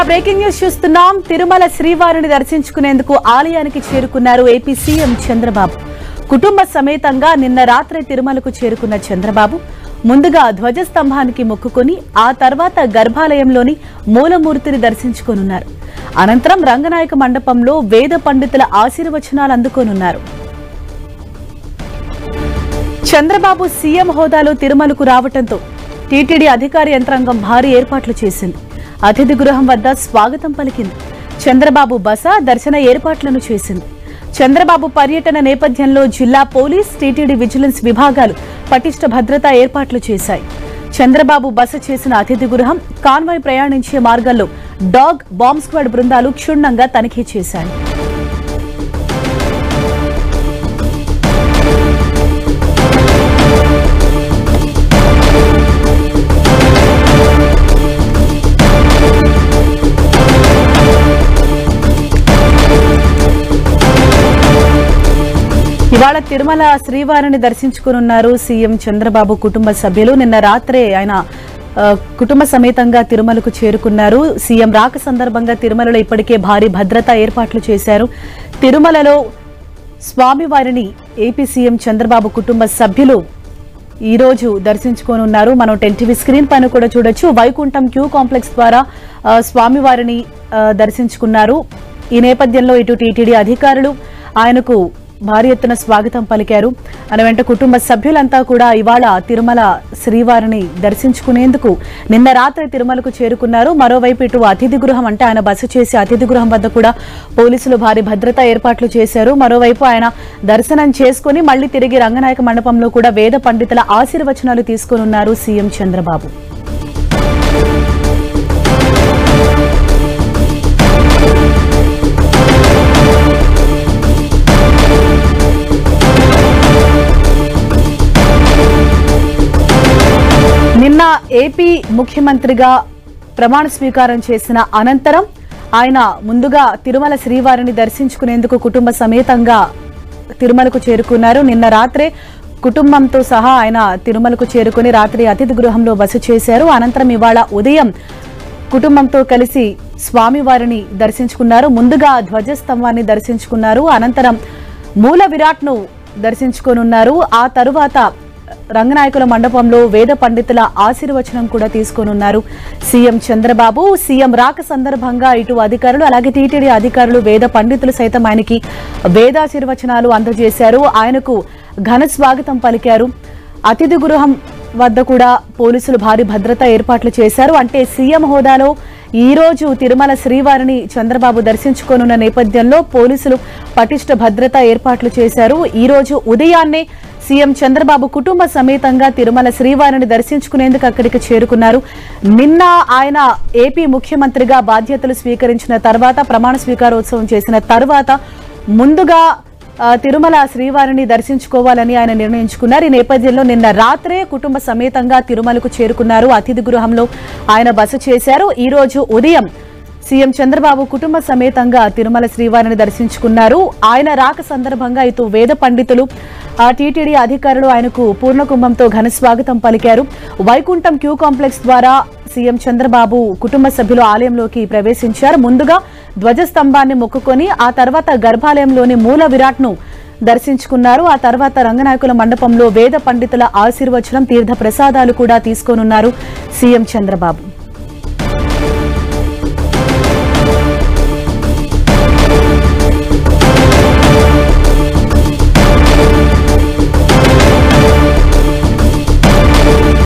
Breaking news చూస్తున్నాం. తిరుమల శ్రీవారిని దర్శించుకునేందుకు ఆలయానికి చేరుకున్నారు ఏపీ సీఎం చంద్రబాబు. కుటుంబ సమేతంగా నిన్న రాత్రి తిరుమలకు చేరుకున్న చంద్రబాబు ముందుగా ధ్వజస్తంభానికి మొక్కుకొని ఆ తర్వాత గర్భాలయంలోని మూలమూర్తిని దర్శించుకోనున్నారు. అనంతరం రంగనాయక మండపంలో వేద పండితుల ఆశీర్వచనాలు అందుకోనున్నారు. చంద్రబాబు సీఎం హోదాలో తిరుమలకు రావడంతో టీటీడీ అధికార యంత్రాంగం భారీ ఏర్పాట్లు చేసింది. అతిథి గృహం వద్ద స్వాగతం పలికింది. చంద్రబాబు బస దర్శన ఏర్పాట్లను చేసింది. చంద్రబాబు పర్యటన నేపథ్యంలో జిల్లా పోలీస్, టీటీడీ విజిలెన్స్ విభాగాలు పటిష్ట భద్రతా ఏర్పాట్లు చేశాయి. చంద్రబాబు బస చేసిన అతిథి గృహం, కాన్వాయ్ ప్రయాణించే మార్గాల్లో డాగ్, బాంబ్ స్క్వాడ్ బృందాలు క్షుణ్ణంగా తనిఖీ చేశాయి. ఇవాళ తిరుమల శ్రీవారిని దర్శించుకున్నారు సీఎం చంద్రబాబు కుటుంబ సభ్యులు. నిన్న రాత్రే ఆయన కుటుంబ సమేతంగా తిరుమలకు చేరుకున్నారు. సీఎం రాక సందర్భంగా తిరుమలలో ఇప్పటికే భారీ భద్రతా ఏర్పాట్లు చేశారు. తిరుమలలో స్వామివారిని ఏపీ సీఎం చంద్రబాబు కుటుంబ సభ్యులు ఈ రోజు దర్శించుకోనున్నారు. మనం 10 స్క్రీన్ పైన కూడా చూడొచ్చు. వైకుంఠం క్యూ కాంప్లెక్స్ ద్వారా స్వామివారిని దర్శించుకున్నారు. ఈ నేపథ్యంలో ఇటు టీటీడీ అధికారులు ఆయనకు భారీ ఎత్తున స్వాగతం పలికారు. ఆయన వెంట కుటుంబ సభ్యులంతా కూడా ఇవాళ తిరుమల శ్రీవారిని దర్శించుకునేందుకు నిన్న రాత్రి తిరుమలకు చేరుకున్నారు. మరోవైపు ఇటు అతిథి గృహం అంటే ఆయన బస చేసి అతిథి గృహం వద్ద కూడా పోలీసులు భారీ భద్రతా ఏర్పాట్లు చేశారు. మరోవైపు ఆయన దర్శనం చేసుకుని మళ్లీ తిరిగి రంగనాయక మండపంలో కూడా వేద పండితుల ఆశీర్వచనాలు తీసుకోనున్నారు సీఎం చంద్రబాబు. నిన్న ఏపీ ముఖ్యమంత్రిగా ప్రమాణ స్వీకారం చేసిన అనంతరం ఆయన ముందుగా తిరుమల శ్రీవారిని దర్శించుకునేందుకు కుటుంబ సమేతంగా తిరుమలకు చేరుకున్నారు. నిన్న రాత్రే కుటుంబంతో సహా ఆయన తిరుమలకు చేరుకుని రాత్రి అతిథి గృహంలో బస చేశారు. అనంతరం ఇవాళ ఉదయం కుటుంబంతో కలిసి స్వామివారిని దర్శించుకున్నారు. ముందుగా ధ్వజస్తంభాన్ని దర్శించుకున్నారు. అనంతరం మూల విరాట్ను దర్శించుకోనున్నారు. ఆ తరువాత రంగనాయకుల మండపంలో వేద పండితుల ఆశీర్వచనం కూడా తీసుకోనున్నారు సీఎం చంద్రబాబు. సీఎం రాక సందర్భంగా ఇటు అధికారులు అలాగే టీటీడీ అధికారులు, వేద పండితులు సైతం ఆయనకి వేదాశీర్వచనాలు అందజేశారు. ఆయనకు ఘన స్వాగతం పలికారు. అతిథి గృహం వద్ద కూడా పోలీసులు భారీ భద్రతా ఏర్పాట్లు చేశారు. అంటే సీఎం హోదాలో ఈ రోజు తిరుమల శ్రీవారిని చంద్రబాబు దర్శించుకోనున్న నేపథ్యంలో పోలీసులు పటిష్ట భద్రతా ఏర్పాట్లు చేశారు. ఈ రోజు ఉదయాన్నే సీఎం చంద్రబాబు కుటుంబ సమేతంగా తిరుమల శ్రీవారిని దర్శించుకునేందుకు అక్కడికి చేరుకున్నారు. నిన్న ఆయన ఏపీ ముఖ్యమంత్రిగా బాధ్యతలు స్వీకరించిన తర్వాత, ప్రమాణ స్వీకారోత్సవం చేసిన తర్వాత ముందుగా తిరుమల శ్రీవారిని దర్శించుకోవాలని ఆయన నిర్ణయించుకున్నారు. ఈ నేపథ్యంలో నిన్న రాత్రే కుటుంబ సమేతంగా తిరుమలకు చేరుకున్నారు. అతిథి గృహంలో ఆయన బస చేశారు. ఈ రోజు ఉదయం సీఎం చంద్రబాబు కుటుంబ సమేతంగా తిరుమల శ్రీవారిని దర్శించుకున్నారు. ఆయన రాక సందర్భంగా ఇటు వేద పండితులు, టీటీడీ అధికారులు ఆయనకు పూర్ణకుంభంతో ఘన స్వాగతం పలికారు. వైకుంఠం క్యూ కాంప్లెక్స్ ద్వారా సీఎం చంద్రబాబు కుటుంబ సభ్యులు ఆలయంలోకి ప్రవేశించారు. ముందుగా ధ్వజస్తంభాన్ని మొక్కుకొని ఆ తర్వాత గర్భాలయంలోని మూల విరాట్ను దర్శించుకున్నారు. ఆ తర్వాత రంగనాయకుల మండపంలో వేద పండితుల ఆశీర్వచనం, తీర్థ ప్రసాదాలు కూడా తీసుకోనున్నారు సీఎం చంద్రబాబు.